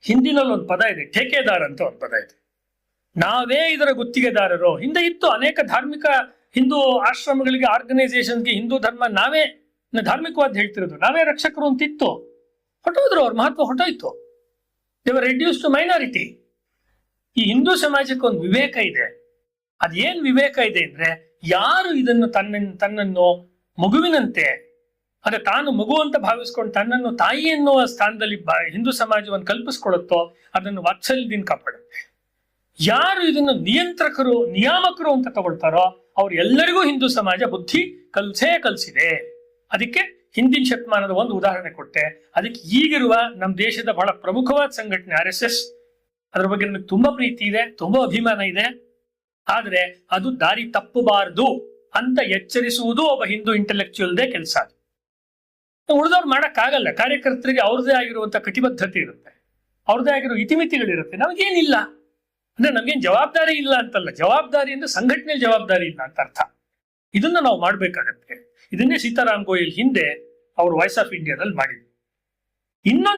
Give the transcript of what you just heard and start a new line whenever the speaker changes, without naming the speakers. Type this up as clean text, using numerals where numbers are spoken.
ಹಿಂದಿನಲ್ಲಿ ಒಂದು ಪದ ಇದೆ, ಠೇಕೆದಾರ್ ಅಂತ ಒಂದು ಪದ ಇದೆ. ನಾವೇ ಇದರ ಗುತ್ತಿಗೆದಾರರು. ಹಿಂದೆ ಇತ್ತು ಅನೇಕ ಧಾರ್ಮಿಕ ಹಿಂದೂ ಆಶ್ರಮಗಳಿಗೆ, ಆರ್ಗನೈಸೇಷನ್ಗೆ ಹಿಂದೂ ಧರ್ಮ ನಾವೇ ಧಾರ್ಮಿಕವಾದ ಹೇಳ್ತಿರೋದು, ನಾವೇ ರಕ್ಷಕರು ಅಂತ ಇತ್ತು. ಹೊಟ್ಟೋದ್ರು, ಅವ್ರ ಮಹತ್ವ ಹೊಟ್ಟೋಯ್ತು. ದೇವರ್ ರೆಡ್ಯೂಸ್ ಟು ಮೈನಾರಿಟಿ. ಈ ಹಿಂದೂ ಸಮಾಜಕ್ಕೆ ಒಂದು ವಿವೇಕ ಇದೆ. ಅದೇನ್ ವಿವೇಕ ಇದೆ ಅಂದ್ರೆ, ಯಾರು ಇದನ್ನು ತನ್ನನ್ನು ಮಗುವಿನಂತೆ, ಅದೇ ತಾನು ಮಗು ಅಂತ ಭಾವಿಸ್ಕೊಂಡು ತನ್ನನ್ನು ತಾಯಿ ಎನ್ನುವ ಸ್ಥಾನದಲ್ಲಿ ಹಿಂದೂ ಸಮಾಜವನ್ನು ಕಲ್ಪಿಸ್ಕೊಳುತ್ತೋ ಅದನ್ನು ವಾತ್ಸಲ್ಯದಿಂದ ಕಾಪಾಡುತ್ತೆ. ಯಾರು ಇದನ್ನು ನಿಯಂತ್ರಕರು, ನಿಯಾಮಕರು ಅಂತ ತಗೊಳ್ತಾರೋ ಅವ್ರು ಎಲ್ಲರಿಗೂ ಹಿಂದೂ ಸಮಾಜ ಬುದ್ಧಿ ಕಲಿಸಿದೆ. ಅದಕ್ಕೆ ಹಿಂದಿನ ಶತಮಾನದ ಒಂದು ಉದಾಹರಣೆ ಕೊಟ್ಟೆ. ಅದಕ್ಕೆ ಈಗಿರುವ ನಮ್ಮ ದೇಶದ ಬಹಳ ಪ್ರಮುಖವಾದ ಸಂಘಟನೆ RSS, ಅದ್ರ ಬಗ್ಗೆ ನನಗೆ ತುಂಬಾ ಪ್ರೀತಿ ಇದೆ, ತುಂಬಾ ಅಭಿಮಾನ ಇದೆ. ಆದ್ರೆ ಅದು ದಾರಿ ತಪ್ಪಬಾರದು ಅಂತ ಎಚ್ಚರಿಸುವುದು ಒಬ್ಬ ಹಿಂದೂ ಇಂಟೆಲೆಕ್ಚುಯಲ್ದೇ ಕೆಲಸ. ಉಳಿದವ್ರು ಮಾಡಕ್ಕಾಗಲ್ಲ. ಕಾರ್ಯಕರ್ತರಿಗೆ ಅವ್ರದೇ ಆಗಿರುವಂತ ಕಟಿಬದ್ಧತೆ ಇರುತ್ತೆ, ಅವ್ರದೇ ಆಗಿರೋ ಇತಿಮಿತಿಗಳಿರುತ್ತೆ. ನಮಗೇನಿಲ್ಲ ಅಂದ್ರೆ ನಮ್ಗೇನ್ ಜವಾಬ್ದಾರಿ ಇಲ್ಲ ಅಂತಲ್ಲ, ಜವಾಬ್ದಾರಿ ಅಂದ್ರೆ ಸಂಘಟನೆ ಜವಾಬ್ದಾರಿ ಇಲ್ಲ ಅಂತ ಅರ್ಥ. ಇದನ್ನ ನಾವು ಮಾಡ್ಬೇಕಾಗತ್ತೆ. ಇದನ್ನೇ ಸೀತಾರಾಮ್ ಗೋಯಲ್ ಹಿಂದೆ ಅವರು ವಾಯ್ಸ್ ಆಫ್ ಇಂಡಿಯಾದಲ್ಲಿ ಮಾಡಿದ್ರು. ಇನ್ನೊಂದು